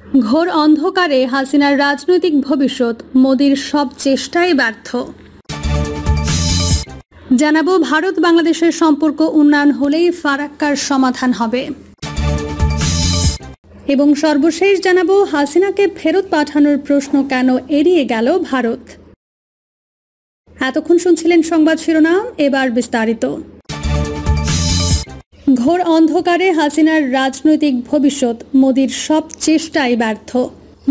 ঘোর অন্ধকারে হাসিনার রাজনৈতিক ভবিষ্যৎ, মোদির সব চেষ্টাই ব্যর্থ। জানাবো ভারত বাংলাদেশের সম্পর্ক উন্নয়ন হলেই ফারাক্কার সমাধান হবে। এবং সর্বশেষ জানাবো হাসিনাকে ফেরত পাঠানোর প্রশ্ন কেন এড়িয়ে গেল ভারত। এতক্ষণ শুনছিলেন সংবাদ শিরোনাম, এবার বিস্তারিত। ঘোর অন্ধকারে হাসিনার রাজনৈতিক ভবিষ্যৎ, মোদির সব চেষ্টাই ব্যর্থ।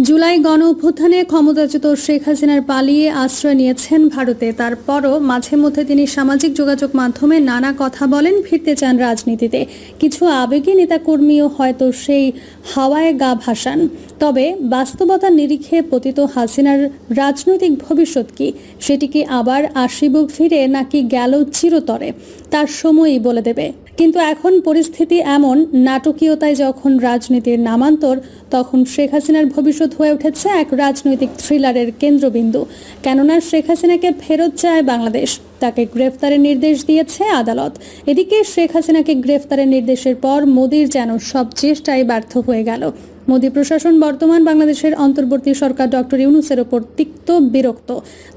জুলাই গণ অভ্যুত্থানে ক্ষমতাচ্যুত শেখ হাসিনার পালিয়ে আশ্রয় নিয়েছেন ভারতে। তারপরও মাঝে মধ্যে তিনি সামাজিক যোগাযোগ মাধ্যমে নানা কথা বলেন, ফিরতে চান রাজনীতিতে। কিছু আবেগী নেতাকর্মীও হয়তো সেই হাওয়ায় গা ভাসান। তবে বাস্তবতার নিরিখে পতিত হাসিনার রাজনৈতিক ভবিষ্যৎ কি? সেটি কি আবার আসিব ফিরে, নাকি গেল চিরতরে? তার সময়ই বলে দেবে। কিন্তু এখন পরিস্থিতি এমন, নাটকীয়তায় যখন রাজনীতির নামান্তর, তখন শেখ হাসিনার ভবিষ্যৎ হয়ে উঠেছে এক রাজনৈতিক থ্রিলারের কেন্দ্রবিন্দু। কেননা শেখ হাসিনাকে ফেরত চায় বাংলাদেশ, তাকে গ্রেফতারের নির্দেশ দিয়েছে আদালত। এদিকে শেখ হাসিনাকে গ্রেফতারের নির্দেশের পর মোদির যেন সব চেষ্টাই ব্যর্থ হয়ে গেল। মোদি প্রশাসন বর্তমান বাংলাদেশের অন্তর্বর্তী সরকার ডক্টর ইউনূসের ওপর তিক্ত বিরক্ত।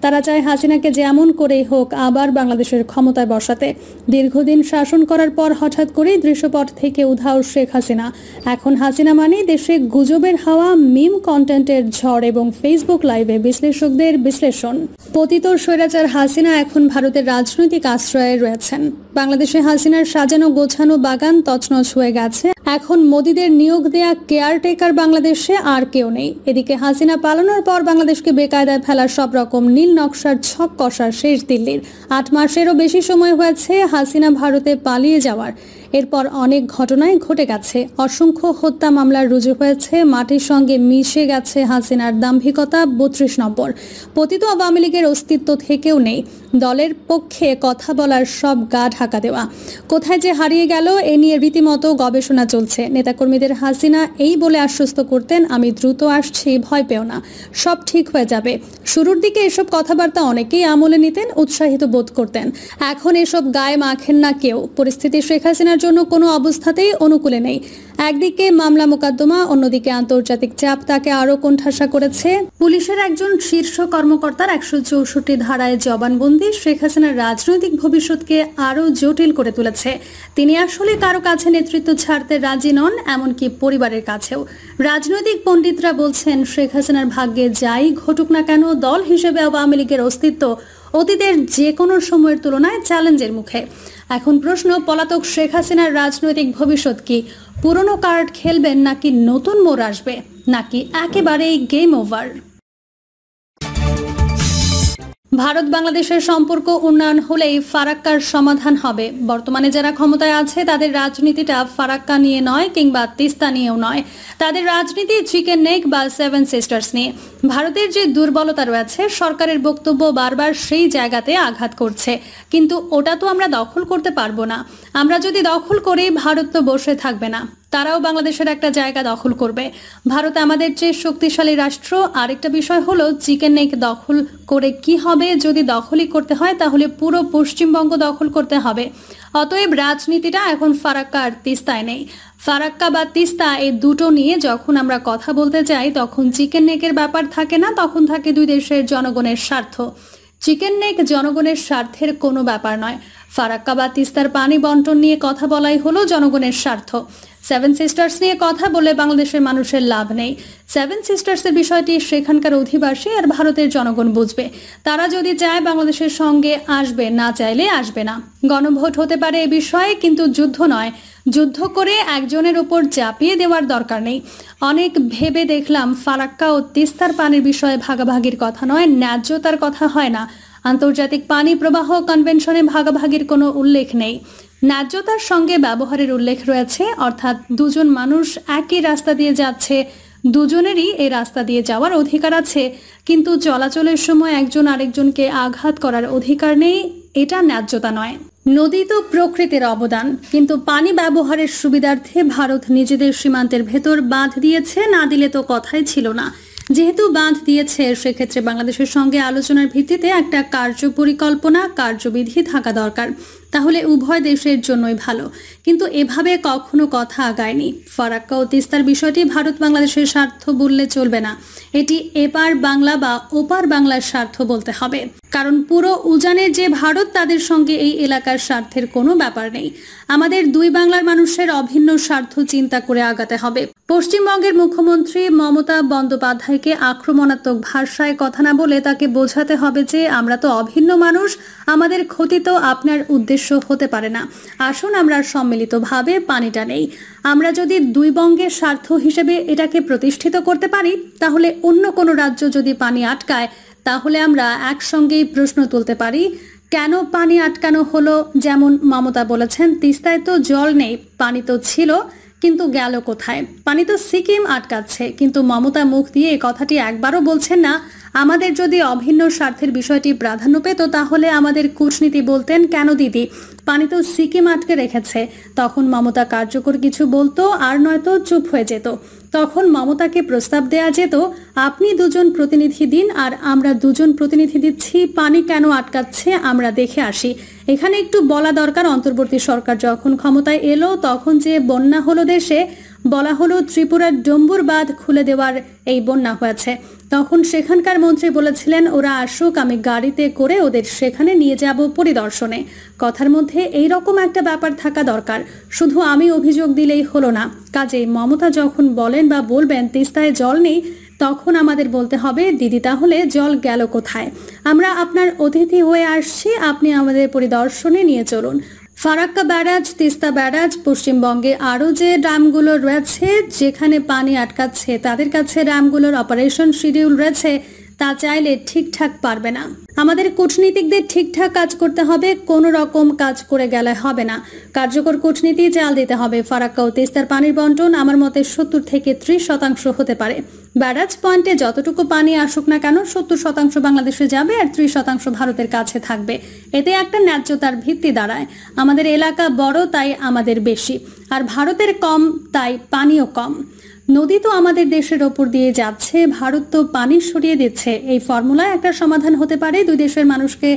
তারা চায় হাসিনাকে যেমন করেই হোক আবার বাংলাদেশের ক্ষমতায় বসাতে। দীর্ঘদিন শাসন করার পর হঠাৎ করেই দৃশ্যপট থেকে উধাও শেখ হাসিনা। এখন হাসিনা মানেই দেশে গুজবের হাওয়া, মিম কন্টেন্টের ঝড় এবং ফেসবুক লাইভে বিশ্লেষকদের বিশ্লেষণ। পতিত স্বৈরাচার হাসিনা এখন ভারতের রাজনৈতিক আশ্রয়ে রয়েছেন। বাংলাদেশে হাসিনার সাজানো গোছানো বাগান তছনছ হয়ে গেছে। এখন মোদিদের নিয়োগ দেয়া কেয়ারটেকার বাংলাদেশে আর কেউ নেই। এদিকে হাসিনা পালানোর পর বাংলাদেশকে বেকায়দায় ফেলার সব রকম নীল নকশার ছক কষা শেষ দিল্লির। 8 মাসেরও বেশি সময় হয়েছে হাসিনা ভারতে পালিয়ে যাওয়ার। এরপর অনেক ঘটনাই ঘটে গেছে। অসংখ্য হত্যা মামলা রুজু হয়েছে। মাটির সঙ্গে মিশে গেছে হাসিনার দাম্ভিকতা। 32 নম্বর পতিত আওয়ামী লীগের অস্তিত্ব থেকেও নেই। দলের পক্ষে কথা বলার সব গা ঢাকা দেওয়া। কোথায় যে হারিয়ে গেল এ নিয়ে রীতিমতো গবেষণা চলছে। নেতাকর্মীদের হাসিনা এই বলে আশ্বস্ত করতেন, আমি দ্রুত আসছি, ভয় পেও না, সব ঠিক হয়ে যাবে। শুরুর দিকে এসব কথাবার্তা অনেকেই আমলে নিতেন, উৎসাহিত বোধ করতেন। এখন এসব গায়ে মাখেন না কেউ। পরিস্থিতি শেখ হাসিনার জন্য কোনো অবস্থাতেই অনুকূলে নেই। একদিকে মামলা মোকদ্দমা, অন্যদিকে আন্তর্জাতিক চাপ তাকে আরো কোণঠাসা করেছে। পুলিশের একজন শীর্ষ কর্মকর্তার 164 ধারায় জবানবন্দি শেখ হাসিনার রাজনৈতিক ভবিষ্যৎকে আরো জটিল করে তুলেছে। তিনি আসলে কারো কাছে নেতৃত্ব ছাড়তে রাজি নন, এমনকি পরিবারের কাছেও। রাজনৈতিক পণ্ডিতরা বলছেন, শেখ হাসিনার ভাগ্যে যাই ঘটুক না কেন, দল হিসেবে আওয়ামী লীগের অস্তিত্ব অতীতের যে কোনো সময়ের তুলনায় চ্যালেঞ্জের মুখে। এখন প্রশ্ন, পলাতক শেখ হাসিনার রাজনৈতিক ভবিষ্যৎ কি? পুরনো কার্ড খেলবেন, নাকি নতুন মোড় আসবে, নাকি একেবারেই গেম ওভার? ভারত বাংলাদেশের সম্পর্ক উন্নয়ন হলেই ফারাক্কার সমাধান হবে। বর্তমানে যারা ক্ষমতায় আছে তাদের রাজনীতিটা ফারাক্কা নিয়ে নয়, কিংবা তিস্তা নিয়েও নয়। তাদের রাজনীতি চিকেন নেক বা 7 সিস্টার্স নিয়ে। ভারতের যে দুর্বলতা রয়েছে, সরকারের বক্তব্য বারবার সেই জায়গাতে আঘাত করছে। কিন্তু ওটা তো আমরা দখল করতে পারবো না। আমরা যদি দখল করি, ভারত তো বসে থাকবে না, তারাও বাংলাদেশের একটা জায়গা দখল করবে। ভারত আমাদের চেয়ে শক্তিশালী রাষ্ট্র। আরেকটা বিষয় হলো, চিকেন নেক দখল করে কি হবে? যদি দখলই করতে হয় তাহলে পুরো পশ্চিমবঙ্গ দখল করতে হবে। অতএব রাজনীতিটা এখন ফারাক্কা আর তিস্তায় নেই। ফারাক্কা বা তিস্তা এই দুটো নিয়ে যখন আমরা কথা বলতে চাই, তখন চিকেন নেকের ব্যাপার থাকে না, তখন থাকে দুই দেশের জনগণের স্বার্থ। চিকেন নেক জনগণের স্বার্থের কোনো ব্যাপার নয়। ফারাক্কা বা তিস্তার পানি বন্টন নিয়ে কথা বলাই হলো জনগণের স্বার্থ। 7 সিস্টার্স নিয়ে কথা বলে বাংলাদেশের মানুষের লাভ নেই। 7 সিস্টার্সের বিষয়টি সেখানকার অধিবাসী আর ভারতের জনগণ বুঝবে। তারা যদি চায় বাংলাদেশের সঙ্গে আসবে, না চাইলে আসবে না। গণভোট হতে পারে এ বিষয়ে, কিন্তু যুদ্ধ নয়। যুদ্ধ করে একজনের ওপর চাপিয়ে দেওয়ার দরকার নেই। অনেক ভেবে দেখলাম, ফারাক্কা ও তিস্তার পানির বিষয়ে ভাগাভাগির কথা নয়, ন্যায্যতার কথা হয় না। আন্তর্জাতিক পানি প্রবাহ কনভেনশনে ভাগাভাগির কোনো উল্লেখ নেই। ন্যায্যতার সঙ্গে ব্যবহারের উল্লেখ রয়েছে, অর্থাৎ দুজন মানুষ একই রাস্তা দিয়ে যাচ্ছে, দুজনেরই এই রাস্তা দিয়ে যাওয়ার অধিকার আছে, কিন্তু চলাচলের সময় একজন আরেকজনকে আঘাত করার অধিকার নেই। এটা ন্যায্যতা নয়। নদী তো প্রকৃতির অবদান, কিন্তু পানি ব্যবহারের সুবিধার্থে ভারত নিজেদের সীমান্তের ভেতর বাঁধ দিয়েছে, না দিলে তো কথাই ছিল না। যেহেতু বাঁধ দিয়েছে, সেক্ষেত্রে বাংলাদেশের সঙ্গে আলোচনার ভিত্তিতে একটা কার্যপরিকল্পনা, কার্যবিধি থাকা দরকার। তাহলে উভয় দেশের জন্যই ভালো। কিন্তু এভাবে কখনো কথা আগায়নি। ফারাক্কা ও তিস্তার বিষয়টি ভারত বাংলাদেশের স্বার্থ বললে চলবে না, এটি এপার বাংলা বা ওপার বাংলার স্বার্থ বলতে হবে। কারণ পুরো উজানের যে ভারত, তাদের সঙ্গে এই এলাকার স্বার্থের কোনো ব্যাপার নেই। আমাদের দুই বাংলার মানুষের অভিন্ন স্বার্থ চিন্তা করে আগাতে হবে। পশ্চিমবঙ্গের মুখ্যমন্ত্রী মমতা বন্দ্যোপাধ্যায়কে আক্রমণাত্মক ভাষায় কথা না বলে তাকে বোঝাতে হবে যে আমরা তো অভিন্ন মানুষ, আমাদের ক্ষতি তো আপনার উদ্দেশ্য হতে পারে না। আসুন আমরা সম্মিলিতভাবে পানিটা নেই। আমরা যদি দুই বঙ্গের স্বার্থ হিসেবে এটাকে প্রতিষ্ঠিত করতে পারি, তাহলে অন্য কোনো রাজ্য যদি পানি আটকায়, তাহলে আমরা একসঙ্গেই প্রশ্ন তুলতে পারি, কেন পানি আটকানো হলো? যেমন মমতা বলেছেন, তিস্তায় তো জল নেই, পানি তো ছিল, কিন্তু গেল কোথায়? পানি তো সিকিম আটকাচ্ছে, কিন্তু মমতা মুখ দিয়ে এই কথাটি একবারও বলছেন না। আমাদের যদি অভিন্ন স্বার্থের বিষয়টি প্রাধান্য পেত, তাহলে আমাদের কূটনীতি বলতেন, কেন দিদি পানি তো সিকিম আটকে রেখেছে। তখন মমতা কার্যকর কিছু বলতো, আর নয়তো চুপ হয়ে যেত। তখন মমতাকে প্রস্তাব দেয়া যেত, আপনি দুজন প্রতিনিধি দিন আর আমরা দুজন প্রতিনিধি দিচ্ছি, পানি কেন আটকাচ্ছে আমরা দেখে আসি। এখানে একটু বলা দরকার, অন্তর্বর্তী সরকার যখন ক্ষমতায় এলো তখন যে বন্যা হলো দেশে, বলা হলো ত্রিপুরার ডম্বুর বাঁধ খুলে দেওয়ার এই বন্যা হয়েছে। তখন সেখানকার মন্ত্রী বলেছিলেন, ওরা আসুক, আমি গাড়িতে করে ওদের সেখানে নিয়ে যাব পরিদর্শনে। কথার মধ্যে এই রকম একটা ব্যাপার থাকা দরকার। শুধু আমি অভিযোগ দিলেই হলো না। কাজেই মমতা যখন বলেন বা বলবেন তিস্তায় জল নেই, তখন আমাদের বলতে হবে, দিদি তাহলে জল গেল কোথায়? আমরা আপনার অতিথি হয়ে আসছি, আপনি আমাদের পরিদর্শনে নিয়ে চলুন। ফারাক্কা ব্যারাজ, তিস্তা ব্যারাজ, পশ্চিমবঙ্গে আরও যে ড্যামগুলো রয়েছে যেখানে পানি আটকাচ্ছে, তাদের কাছে ড্যামগুলোর অপারেশন শিডিউল রয়েছে, তা চাইলে ঠিকঠাক পারবে না। আমাদের কূটনীতিকদের ঠিকঠাক কাজ করতে হবে, কোনো রকম কাজ করে গেলে হবে না। কার্যকর কূটনীতি চাল দিতে হবে। ফারাক্কা ও তিস্তার পানির বন্টন আমার মতে 70 থেকে 30% হতে পারে। ব্যারাজ পয়েন্টে যতটুকু পানি আসুক না কেন, 70% বাংলাদেশে যাবে আর 30% ভারতের কাছে থাকবে। এতে একটা ন্যায্যতার ভিত্তি দাঁড়ায়। আমাদের এলাকা বড়, তাই আমাদের বেশি, আর ভারতের কম, তাই পানিও কম। নদী তো আমাদের দেশের ওপর দিয়ে যাচ্ছে, ভারত তো পানি সরিয়ে দিচ্ছে। এই ফর্মুলায় একটা সমাধান হতে পারে। দুই দেশের মানুষকে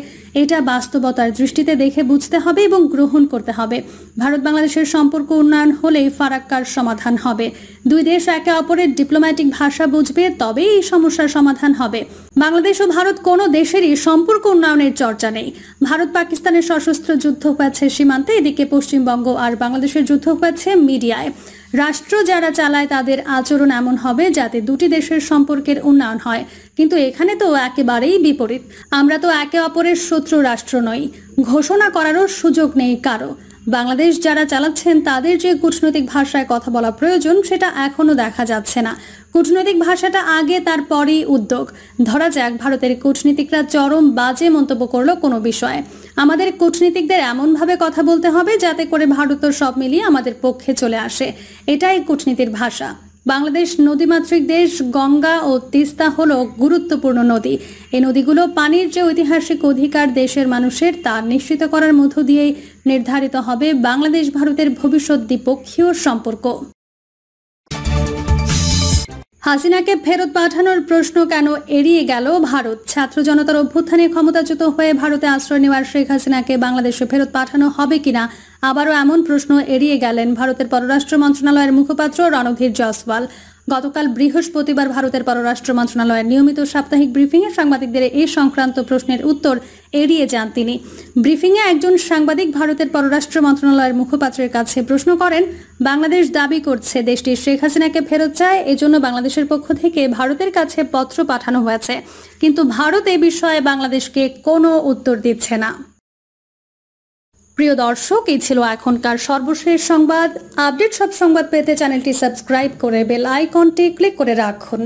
এটা বাস্তবতার দৃষ্টিতে দেখে বুঝতে হবে এবং গ্রহণ করতে হবে। ভারত বাংলাদেশের সম্পর্ক উন্নয়ন হলেই ফারাক্কার সমাধান হবে। দুই দেশ একে অপরের ডিপ্লোম্যাটিক ভাষা বুঝবে, তবেই এই সমস্যার সমাধান হবে। বাংলাদেশ ও ভারত কোনো দেশেরই সম্পর্ক উন্নয়নের চর্চা নেই। ভারত পাকিস্তানের সশস্ত্র যুদ্ধ হয়েছে সীমান্তে, এদিকে পশ্চিমবঙ্গ আর বাংলাদেশের যুদ্ধ হয়েছে মিডিয়ায়। রাষ্ট্র যারা চালায় তাদের আচরণ এমন হবে যাতে দুটি দেশের সম্পর্কের উন্নয়ন হয়, কিন্তু এখানে তো একেবারেই বিপরীত। আমরা তো একে অপরের শত্রু রাষ্ট্র নই, ঘোষণা করারও সুযোগ নেই কারো। বাংলাদেশ যারা চালাচ্ছেন তাদের যে কূটনৈতিক ভাষায় কথা বলা প্রয়োজন, সেটা এখনো দেখা যাচ্ছে না। কূটনৈতিক ভাষাটা আগে, তারপরেই উদ্যোগ। ধরা যাক ভারতের কূটনীতিকরা চরম বাজে মন্তব্য করলো কোনো বিষয়ে, আমাদের কূটনীতিকদের এমনভাবে কথা বলতে হবে যাতে করে ভারত সব মিলিয়ে আমাদের পক্ষে চলে আসে। এটাই কূটনীতির ভাষা। বাংলাদেশ নদীমাতৃক দেশ, গঙ্গা ও তিস্তা হলো গুরুত্বপূর্ণ নদী। এই নদীগুলো পানির যে ঐতিহাসিক অধিকার দেশের মানুষের, তা নিশ্চিত করার মধ্য দিয়েই নির্ধারিত হবে বাংলাদেশ ভারতের ভবিষ্যৎ দ্বিপক্ষীয় সম্পর্ক। হাসিনাকে ফেরত পাঠানোর প্রশ্ন কেন এড়িয়ে গেল ভারত? ছাত্র জনতার অভ্যুত্থানে ক্ষমতাচ্যুত হয়ে ভারতে আশ্রয় নেওয়ার শেখ হাসিনাকে বাংলাদেশে ফেরত পাঠানো হবে কিনা, আবারও এমন প্রশ্ন এড়িয়ে গেলেন ভারতের পররাষ্ট্র মন্ত্রণালয়ের মুখপাত্র রণধীর জয়সওয়াল। গতকাল বৃহস্পতিবার ভারতের পররাষ্ট্র মন্ত্রণালয়ের নিয়মিত সাপ্তাহিক ব্রিফিংয়ে সাংবাদিকদের এই সংক্রান্ত প্রশ্নের উত্তর এড়িয়ে যান তিনি। ব্রিফিংয়ে একজন সাংবাদিক ভারতের পররাষ্ট্র মন্ত্রণালয়ের মুখপাত্রের কাছে প্রশ্ন করেন, বাংলাদেশ দাবি করছে দেশটি শেখ হাসিনাকে ফেরত চায়, এজন্য বাংলাদেশের পক্ষ থেকে ভারতের কাছে পত্র পাঠানো হয়েছে, কিন্তু ভারত এ বিষয়ে বাংলাদেশকে কোনো উত্তর দিচ্ছে না। প্রিয় দর্শক, এই ছিল এখনকার সর্বশেষ সংবাদ। আপডেট সব সংবাদ পেতে চ্যানেলটি সাবস্ক্রাইব করে বেল আইকনটি ক্লিক করে রাখুন।